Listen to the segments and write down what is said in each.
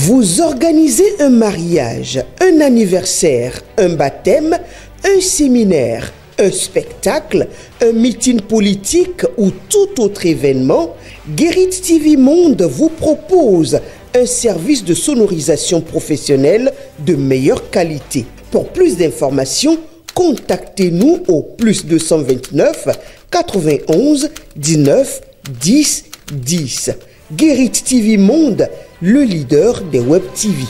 Vous organisez un mariage, un anniversaire, un baptême, un séminaire, un spectacle, un meeting politique ou tout autre événement, Guérit TV Monde vous propose un service de sonorisation professionnelle de meilleure qualité. Pour plus d'informations, contactez-nous au +229 91 19 10 10. Guérit TV Monde, le leader des web TV.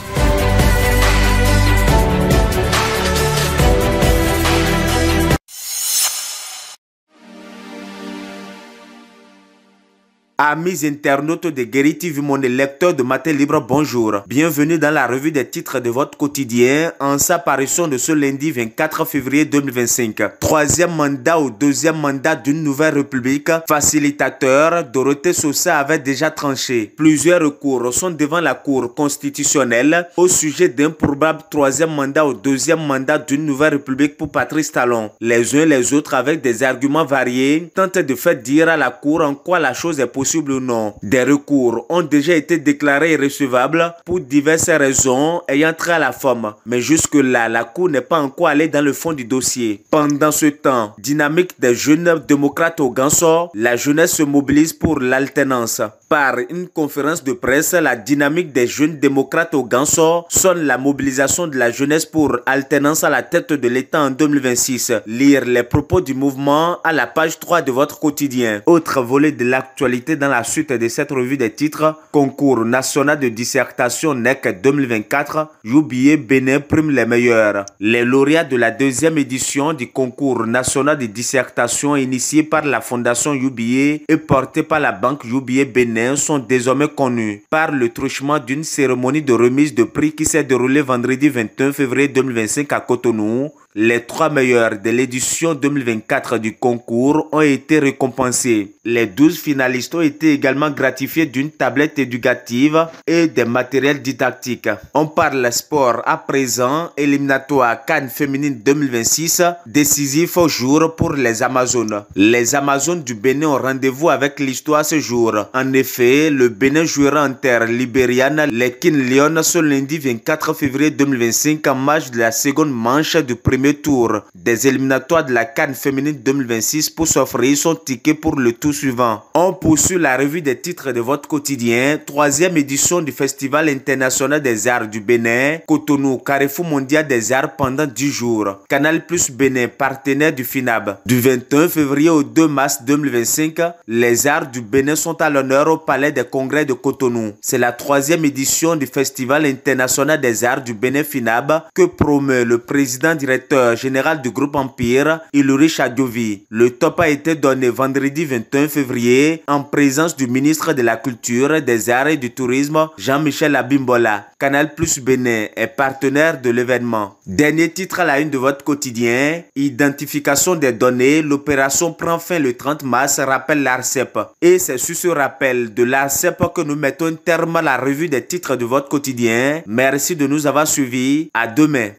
Amis internautes de Guérit TV Monde, lecteurs de Matin Libre, bonjour. Bienvenue dans la revue des titres de votre quotidien en sa parution de ce lundi 24 février 2025. Troisième mandat ou deuxième mandat d'une nouvelle république, facilitateur, Dorothée Sosa avait déjà tranché. Plusieurs recours sont devant la Cour constitutionnelle au sujet d'un probable troisième mandat ou deuxième mandat d'une nouvelle république pour Patrice Talon. Les uns et les autres, avec des arguments variés, tentent de faire dire à la Cour en quoi la chose est possible ou non. Des recours ont déjà été déclarés irrecevables pour diverses raisons ayant trait à la forme. Mais jusque-là, la Cour n'est pas encore allée dans le fond du dossier. Pendant ce temps, dynamique des jeunes démocrates au Gansor, la jeunesse se mobilise pour l'alternance. Par une conférence de presse, la dynamique des jeunes démocrates au Gansor sonne la mobilisation de la jeunesse pour alternance à la tête de l'État en 2026. Lire les propos du mouvement à la page 3 de votre quotidien. Autre volet de l'actualité dans la suite de cette revue des titres, concours national de dissertation NEC 2024, UBA Bénin prime les meilleurs. Les lauréats de la deuxième édition du concours national de dissertation initié par la fondation UBA et porté par la banque UBA Bénin sont désormais connus par le truchement d'une cérémonie de remise de prix qui s'est déroulée vendredi 21 février 2025 à Cotonou. Les 3 meilleurs de l'édition 2024 du concours ont été récompensés. Les 12 finalistes ont été également gratifiés d'une tablette éducative et des matériels didactiques. On parle sport à présent, éliminatoire CAN féminine 2026, décisif au jour pour les Amazones. Les Amazones du Bénin ont rendez-vous avec l'histoire ce jour. En effet, le Bénin jouera en terre libériane les King Lions ce lundi 24 février 2025 en marge de la seconde manche du premier tour des éliminatoires de la CAN féminine 2026 pour s'offrir son ticket pour le tour suivant. On poursuit la revue des titres de votre quotidien. Troisième édition du Festival international des arts du Bénin, Cotonou, Carrefour mondial des arts pendant 10 jours. Canal Plus Bénin, partenaire du FINAB. Du 21 février au 2 mars 2025, les arts du Bénin sont à l'honneur au Palais des Congrès de Cotonou. C'est la troisième édition du Festival international des arts du Bénin FINAB que promeut le président directeur général du groupe Empire, Iluri Adjovi. Le top a été donné vendredi 21 février en présence du ministre de la Culture, des Arts et du Tourisme, Jean-Michel Abimbola. Canal Plus Bénin est partenaire de l'événement. Dernier titre à la une de votre quotidien, identification des données, l'opération prend fin le 30 mars, rappelle l'ARCEP. Et c'est sur ce rappel de l'ARCEP que nous mettons un terme à la revue des titres de votre quotidien. Merci de nous avoir suivis. À demain.